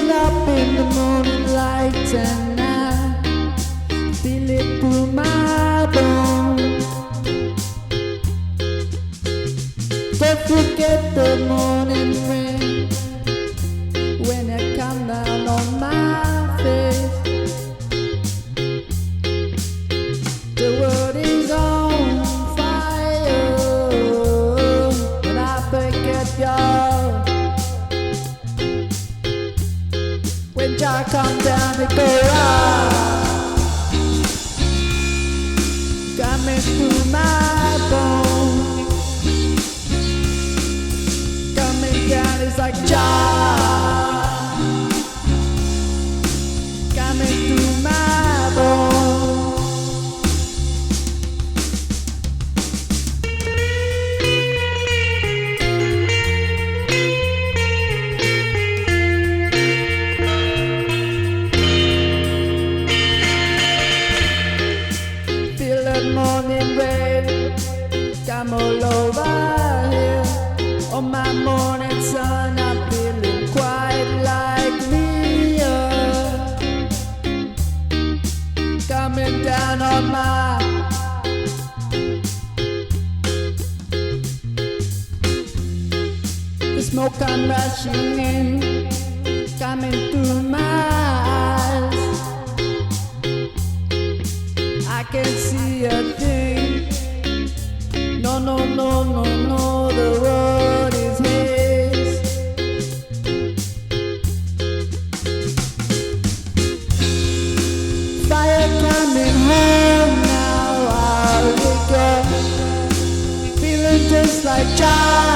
Waking up in the morning light and I feel it through my bones. Don't forget the morning rain when it come down on my face. The world is on fire, but I forget y'all. When Jah come down, it go round, coming through my bones. Coming down is like Jah, coming through my bones. Morning rain, come all over here. On my morning sun, I'm feeling quite like me. Coming down on my the smoke I'm rushing in, coming through my eyes. I can't see a thing. No, no, no, no, no, the road is his. Fire coming home now, I'll go. Feeling just like Jah.